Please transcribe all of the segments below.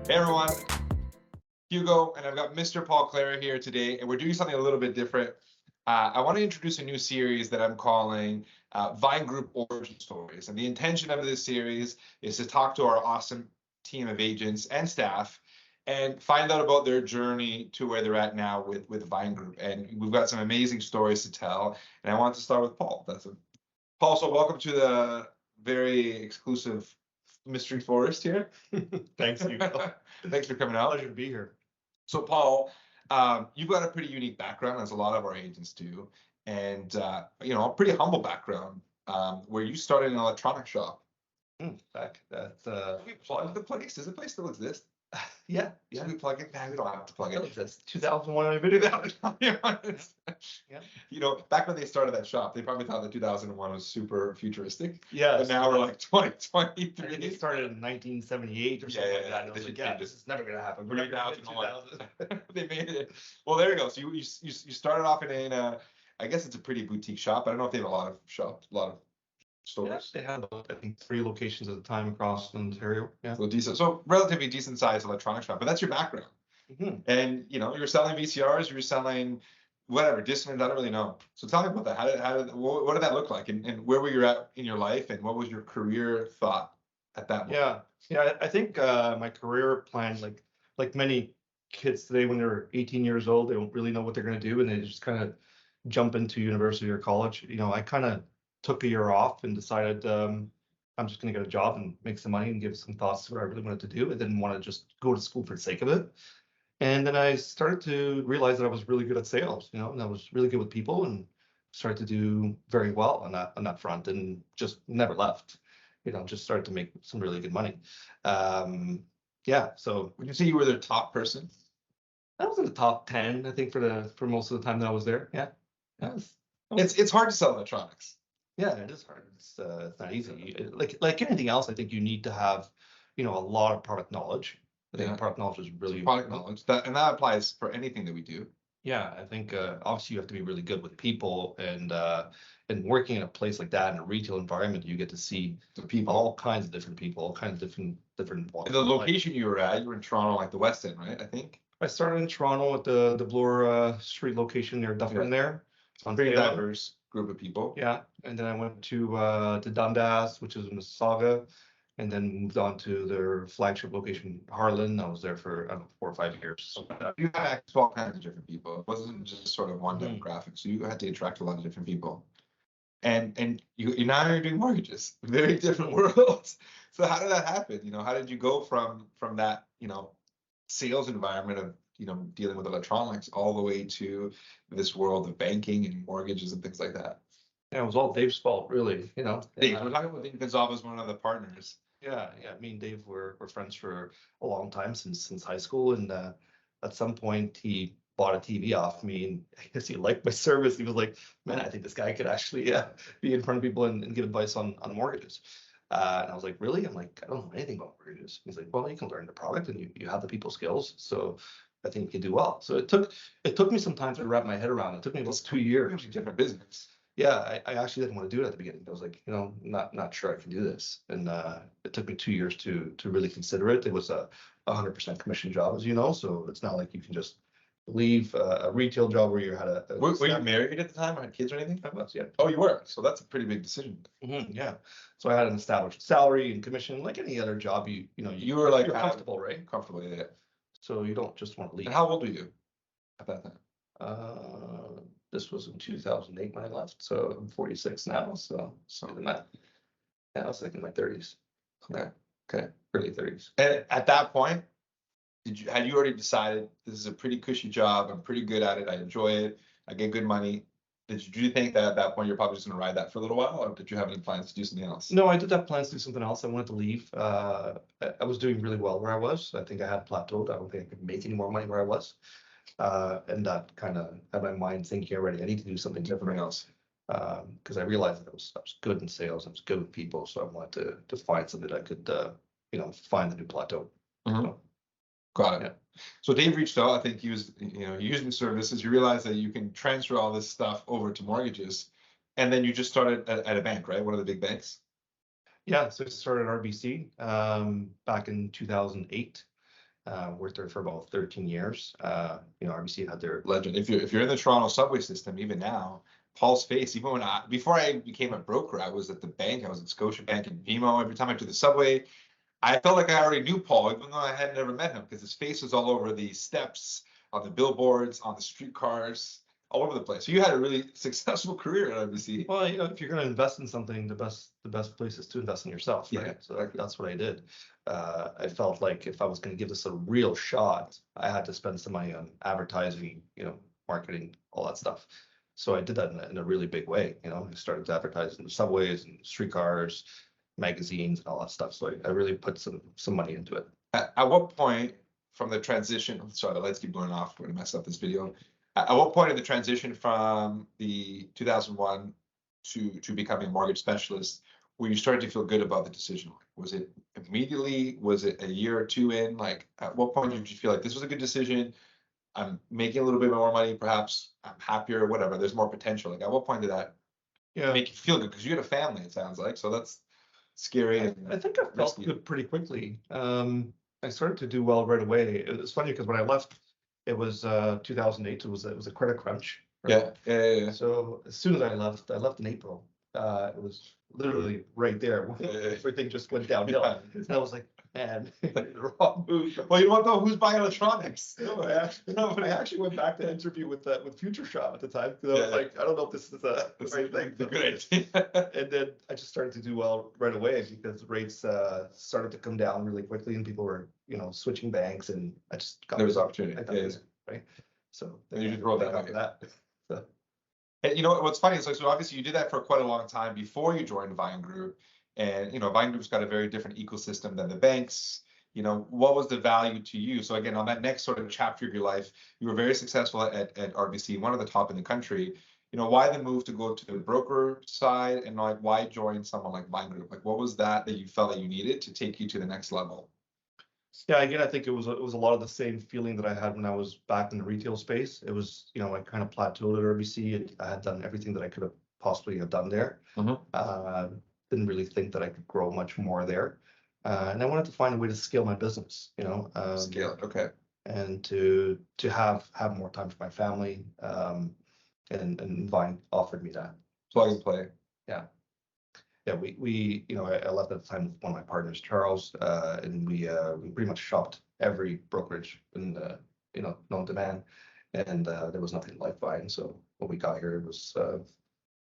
Hey everyone, Hugo, and I've got Mr. Paul Clara here today, and we're doing something a little bit different. I want to introduce a new series that I'm calling Vine Group Origin Stories. And the intention of this series is to talk to our awesome team of agents and staff and find out about their journey to where they're at now with Vine Group. And we've got some amazing stories to tell. And I want to start with Paul. Paul, so welcome to the very exclusive Mystery Forest here. Thanks, Hugo. Thanks for coming out. Pleasure to be here. So Paul, you've got a pretty unique background, as a lot of our agents do, and a pretty humble background, where you started in an electronics shop. Back that We plug the place. Does the place still exist? yeah, Should we plug it? Nah, we don't have to plug Still it. exists. 2001 video. I'll be honest. Yeah. You know, back when they started that shop, they probably thought that 2001 was super futuristic. Yeah. And now we're like I 2023. think it started in 1978 or something like that. And I was like, yeah, this is never gonna happen. We're never gonna hit 2000. They made it. Well, there you go. So you started off in a, I guess it's a pretty boutique shop. I don't know if they have a lot of shops, a lot of stores. Yeah, they had about, I think, 3 locations at the time across Ontario. Yeah. So relatively decent sized electronics shop, but that's your background. Mm-hmm. And you were selling VCRs, you were selling whatever, Discmans, I don't really know. So tell me about that. What did that look like, and where were you at in your life, and what was your career thought at that moment? Yeah. I think my career plan, like many kids today, when they're 18 years old, they don't really know what they're going to do, and they just kind of jump into university or college. I kind of took a year off and decided I'm just going to get a job and make some money and give some thoughts to what I really wanted to do. I didn't want to just go to school for the sake of it. And then I started to realize that I was really good at sales, and I was really good with people, and started to do very well on that front, and just never left. Just started to make some really good money. So Would you say you were the top person? I was in the top 10, I think, for most of the time that I was there. Yeah. It's hard to sell electronics. Yeah, it is hard. It's not easy. Like anything else, I think you need to have, a lot of product knowledge. I think product knowledge is really product knowledge. That applies for anything that we do. Yeah, I think obviously you have to be really good with people, and working in a place like that in a retail environment, you get to see The people. all kinds of different people, all kinds of different walks And the of life. location you were at, you were in Toronto, like the West End, right? I think. I started in Toronto at the Bloor Street location near Dufferin there. On Pretty Taylor. diverse group of people. Yeah, and then I went to Dundas, which is in Mississauga, and then moved on to their flagship location, Harlan. I was there for 4 or 5 years. So, You had access to all kinds of different people. It wasn't just sort of one Mhm. demographic. So you had to interact with a lot of different people. And you now you're doing mortgages, very different worlds. So how did that happen? How did you go from that, sales environment of, dealing with electronics all the way to this world of banking and mortgages and things like that? yeah, it was all Dave's fault, really. Dave, we're talking about Dave Gonzalez, one of the partners. Yeah. Me and Dave were friends for a long time, since high school, and at some point he bought a TV off me, and I guess he liked my service. He was like, "Man, I think this guy could actually be in front of people and give advice on mortgages." And I was like, "Really?" I'm like, "I don't know anything about mortgages." He's like, "Well, you can learn the product, and you have the people skills, so I think you can do well." So it took me some time to wrap my head around. It took me about 2 years. Different business. Yeah, I actually didn't want to do it at the beginning. I was like, not sure I can do this. And it took me 2 years to really consider it. It was a 100% commission job, as you know, so it's not like you can just leave a retail job where you had Were you married at the time or had kids or anything? I was, yeah. Oh, you were. So that's a pretty big decision. Yeah. So I had an established salary and commission, like any other job. You were like you're comfortable, right? Comfortable, yeah. So you don't just want to leave. And how old were you at that time? This was in 2008 when I left, so I'm 46 now. So do the math. Yeah, I was like in my 30s. Okay. Early 30s. And at that point, had you already decided this is a pretty cushy job? I'm pretty good at it. I enjoy it. I get good money. Did you think that at that point you're probably just going to ride that for a little while, or did you have any plans to do something else? No, I did have plans to do something else. I wanted to leave. I was doing really well where I was. I think I had plateaued. I don't think I could make any more money where I was. And that kind of had my mind thinking already, I need to do something different else. Because I realized that I was good in sales, I was good with people, so I wanted to find something that I could, find the new plateau. So, got it. Yeah. So Dave reached out. I think he was, using services. You realized that you can transfer all this stuff over to mortgages, and then you just started at a bank, right? One of the big banks. Yeah, so I started RBC back in 2008. Worked there for about 13 years. RBC had their Legend. If you're in the Toronto subway system, even now, Paul's face. Even before I became a broker, I was at the bank. I was at Scotiabank and BMO. Every time I took the subway, I felt like I already knew Paul, even though I had never met him, because his face was all over the steps, on the billboards, on the streetcars, all over the place. So you had a really successful career at RBC. Well, if you're going to invest in something, the best place is to invest in yourself, right? Yeah, So exactly. that's what I did. I felt like if I was going to give this a real shot, I had to spend some money on advertising, marketing, all that stuff. So I did that in a really big way. I started to advertise in the subways and streetcars, magazines, and all that stuff. So I really put some money into it. At what point from the transition? Sorry, the lights keep blowing off. I'm going to mess up this video. At what point in the transition from the 2001 to becoming a mortgage specialist, where you started to feel good about the decision? Was it immediately? Was it a year or two in? Like, at what point did you feel like this was a good decision? I'm making a little bit more money, perhaps I'm happier, whatever. There's more potential. Like, at what point did that make you feel good? Because you had a family, it sounds like. So that's scary. I think I felt good pretty quickly. I started to do well right away. It's funny because when I left, it was 2008. It was a credit crunch. Right? Yeah. So as soon as I left in April. It was literally right there. Everything just went downhill. Yeah. And I was like, man, the wrong move. Well, you know what though? Who's buying electronics? No, I actually went back to interview with Future Shop at the time because I was like, I don't know if this is the right thing. Good idea. And then I just started to do well right away because rates started to come down really quickly and people were, switching banks, and I just got there was opportunity. Right. So then you just rolled that out. So. And what's funny is like, so obviously you did that for quite a long time before you joined Vine Group, and Vine Group's got a very different ecosystem than the banks. What was the value to you? So again, on that next sort of chapter of your life, you were very successful at RBC, one of the top in the country. Why the move to go to the broker side, and like why join someone like Vine Group? Like, what was that you felt that you needed to take you to the next level? Yeah, again, I think it was a lot of the same feeling that I had when I was back in the retail space. It was, I kind of plateaued at RBC. I had done everything that I could have possibly have done there. Didn't really think that I could grow much more there. And I wanted to find a way to scale my business, Scale it, okay. And to have more time for my family. And Vine offered me that. Plug and play. Yeah. Yeah, we I left at the time with one of my partners, Charles, and we pretty much shopped every brokerage in known to man, and there was nothing like Vine. So when we got here,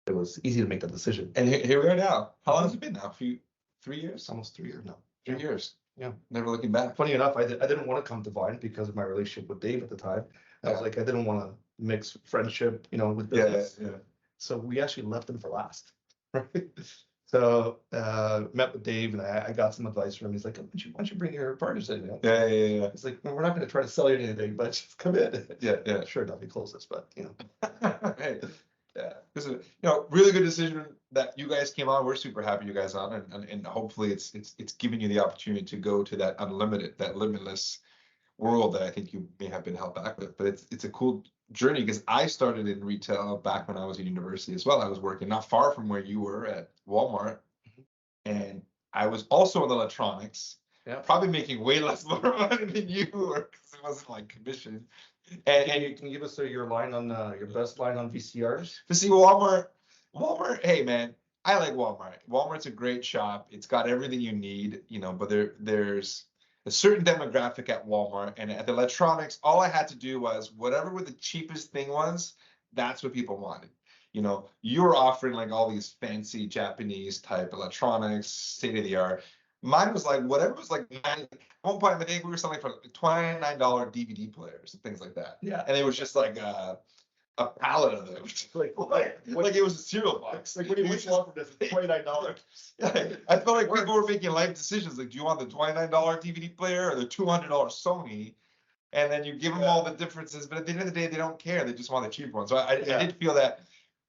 it was easy to make that decision. And here we are now. How long has it been now? 3 years? Almost 3 years now. 3 years. Yeah. Never looking back. Funny enough, I didn't want to come to Vine because of my relationship with Dave at the time. I was like, I didn't want to mix friendship, with business. Yeah. So we actually left him for last. Right. So met with Dave, and I got some advice from him. He's like, why don't you bring your partners in? Yeah. He's like, well, we're not going to try to sell you anything, but just come in. Yeah. Sure, not be closest, but Hey, yeah, this is really good decision that you guys came on. We're super happy you guys on, and hopefully it's giving you the opportunity to go to that unlimited, that limitless world that I think you may have been held back with. But it's a cool journey because I started in retail back when I was in university as well. I was working not far from where you were at Walmart, and I was also in electronics. Yeah. Probably making way less more money than you were because it wasn't like commission. And can you give us your line on your best line on VCRs? To see Walmart, hey man, I like Walmart. Walmart's a great shop. It's got everything you need, but there's a certain demographic at Walmart, and at the electronics, all I had to do was whatever the cheapest thing was, that's what people wanted. You were offering like all these fancy Japanese type electronics, state of the art. Mine was like whatever was like at one point I think we were selling for $29 DVD players and things like that. Yeah. And it was just like a pallet of them. like it was a cereal box. Like what do you want from this? $29. Yeah, I felt like people were making life decisions. Like, do you want the $29 DVD player or the $200 Sony? And then you give them all the differences, but at the end of the day, they don't care. They just want the cheap one. So I did feel that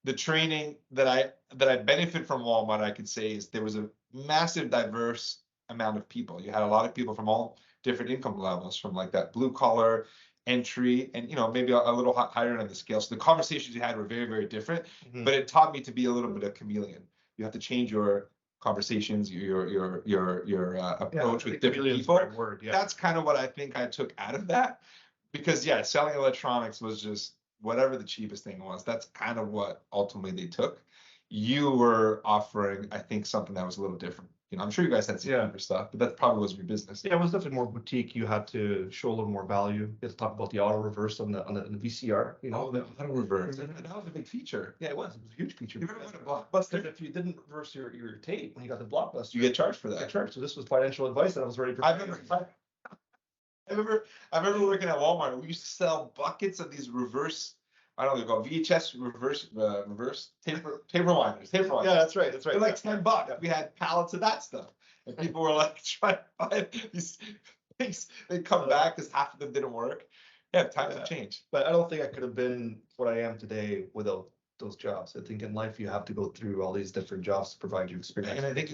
the training that I benefit from Walmart, I could say, is there was a massive diverse amount of people. You had a lot of people from all different income levels, from like that blue collar entry and maybe a little higher on the scale. So the conversations you had were very, very different, but it taught me to be a little bit of a chameleon. You have to change your conversations, your approach with different chameleon's people. the right word, yeah. That's kind of what I think I took out of that, because yeah, selling electronics was just whatever the cheapest thing was. That's kind of what ultimately they took. You were offering, I think, something that was a little different. You know, I'm sure you guys had some Yeah. cheaper stuff, but that probably wasn't your business. Yeah, it was definitely more boutique. You had to show a little more value. You had to talk about the auto reverse on the VCR. You know, Oh, the auto reverse. Mhm. That was a big feature. Yeah, it was. It was a huge feature. You remember when a Because Blockbuster? if you didn't reverse your tape when you got the Blockbuster, You get charged for you get that. charged. So this was financial advice that I was ready for. I remember working at Walmart. We used to sell buckets of these reverse, I don't know, they're called VHS reverse tape rewinders. Yeah, that's right. That's right. They're like $10. Yeah. We had pallets of that stuff. And people were like trying to buy these things. They'd come back because half of them didn't work. Yeah, times have changed. But I don't think I could have been what I am today without those jobs. I think in life you have to go through all these different jobs to provide you experience. And I think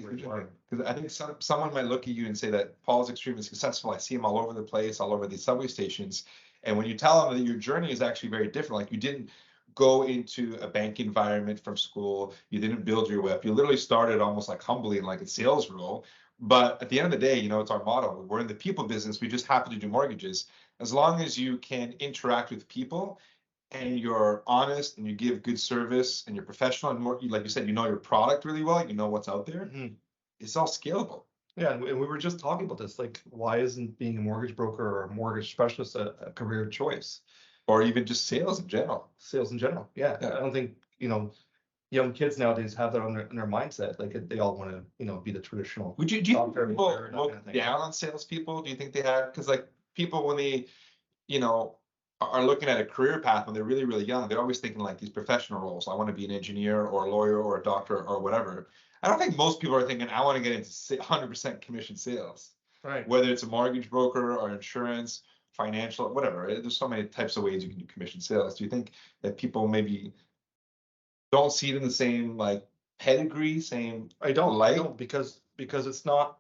because I think someone might look at you and say that Paul's extremely successful. I see him all over the place, all over these subway stations. And when you tell them that your journey is actually very different, like you didn't go into a bank environment from school, you didn't build your whip, you literally started almost like humbly in like a sales role. But at the end of the day, you know, it's our motto. We're in the people business. We just happen to do mortgages. As long as you can interact with people and you're honest and you give good service and you're professional and more, like you said, you know your product really well, you know what's out there, it's all scalable. Yeah, and we were just talking about this, like, why isn't being a mortgage broker or a mortgage specialist a career choice? Or even just sales in general. Sales in general, yeah. I don't think, you know, young kids nowadays have that on their mindset. Like they all want to, you know, be the traditional. Do you think doctor, people lawyer, that look kind of thing. down on salespeople? Do you think they have? Because like people when they, you know, are looking at a career path when they're really, really young, they're always thinking like these professional roles. I want to be an engineer or a lawyer or a doctor or whatever. I don't think most people are thinking, I want to get into 100% commission sales. Right. Whether it's a mortgage broker or insurance, financial, whatever. There's so many types of ways you can do commission sales. Do you think that people maybe don't see it in the same like pedigree, same I don't light? because it's not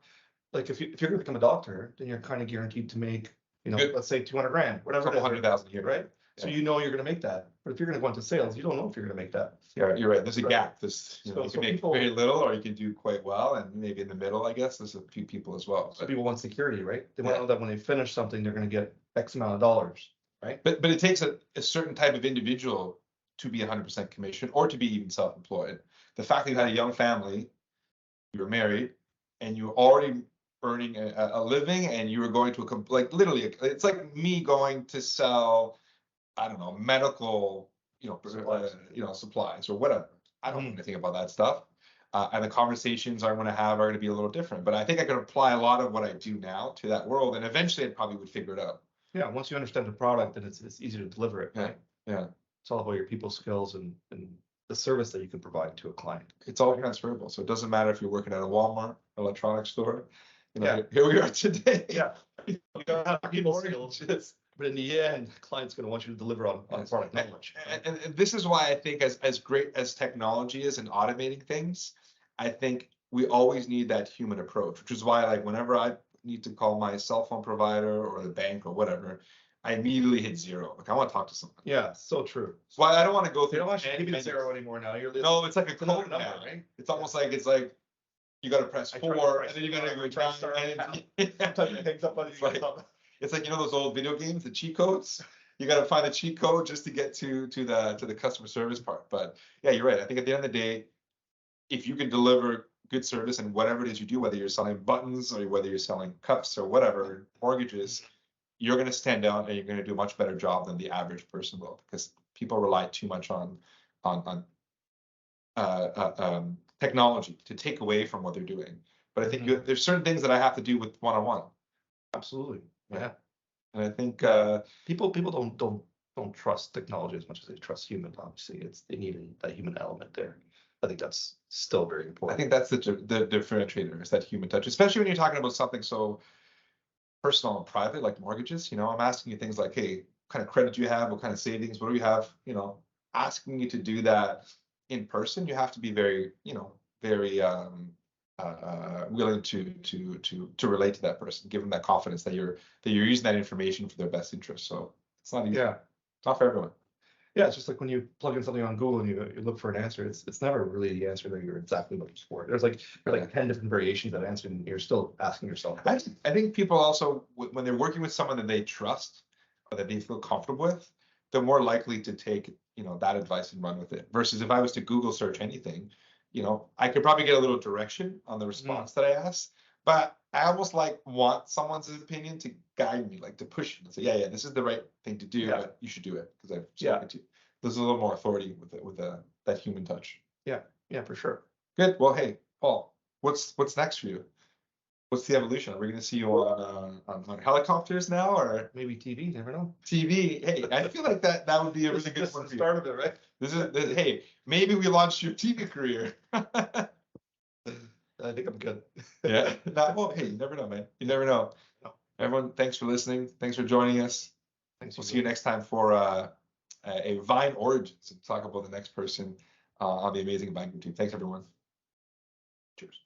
like if you're gonna become a doctor, then you're kind of guaranteed to make, you know, Good. let's say 200 grand, whatever it is, 100,000 a year, right? So you know you're gonna make that. But if you're gonna go into sales, you don't know if you're gonna make that. Yeah, you're right. There's a Right. gap. There's, you know, So- you so can make people- very little or you can do quite well, and maybe in the middle, I guess, there's a few people as well. So people want security, right? They want Yeah. to know that when they finish something, they're gonna get X amount of dollars, right? But it takes a certain type of individual to be 100% commission or to be even self-employed. The fact that you had a young family, you were married, and you were already earning a living, and you were going to like literally, it's like me going to sell, I don't know, medical, supplies or whatever. I don't know anything about that stuff. And the conversations I'm going to have are going to be a little different. But I think I could apply a lot of what I do now to that world, and eventually I probably would figure it out. Yeah, once you understand the product, then it's easier to deliver it, right? Yeah. It's all about your people skills and the service that you can provide to a client. It's all transferable. So it doesn't matter if you're working at a Walmart, electronics store. You know, Yeah. here we are today. Yeah. You gotta have people skills, but in the end, the client's gonna want you to deliver on product knowledge. And this is why I think as great as technology is in automating things, I think we always need that human approach, which is why like whenever I need to call my cell phone provider or the bank or whatever, I immediately hit zero. Like I want to talk to someone. Yeah, so true. That's why I don't want to go They through. don't actually give you the zero anymore now. No, it's like a another code number, now. right? It's almost like you got to press I tried to 4 press and then you got to star, go I tried down. star, And It hangs up on It's you. like- it's like, you know, those old video games, the cheat codes. You got to find the cheat code just to get to the customer service part. But yeah, you're right. I think at the end of the day, if you can deliver good service and whatever it is you do, whether you're selling buttons or whether you're selling cups or whatever, mortgages, you're going to stand out and you're going to do a much better job than the average person will, because people rely too much on technology to take away from what they're doing. But I think there's certain things that I have to do with one-on-one. Absolutely. Yeah. And I think People don't trust technology as much as they trust humans. Obviously, they need that human element there. I think that's still very I important. think that's the differentiator, is that human touch, especially when you're talking about something so personal and private like mortgages. You know, I'm asking you things like, hey, what kind of credit do you have? What kind of savings? What do you have? You know, asking you to do that in person, you have to be very, very willing to relate to that person, give them that confidence that you're using that information for their best interest. So it's not easy. Yeah. It's not for everyone. Yeah, it's just like when you plug in something on Google and you look for an answer, it's never really the answer that you're exactly looking for. There's like 10 different variations of answer, and you're still asking yourself. I think people also, when they're working with someone that they trust or that they feel comfortable with, they're more likely to take, you know, that advice and run with it. Versus if I was to Google search anything, you know, I could probably get a little direction on the response that I asked, but I almost like want someone's opinion to guide me, like to push me and say, yeah, this is the right thing to do, but you should do it because I've spoken to you. There's a little more authority with that human touch. Yeah, for sure. Good. Well, hey, Paul, what's next for you? What's the evolution? Are we going to see you on helicopters now, or maybe TV? Never know. TV? Hey, I feel like that would be a really good one. This is the start of it, right? This is hey, maybe we launched your TV career. I think I'm good. Yeah. Well, hey, you never know, man. You never know. No. Everyone, thanks for listening. Thanks for joining us. Thanks. We'll see you next time for a Vine Origins to talk about the next person on the amazing Vine Group team. Thanks, everyone. Cheers.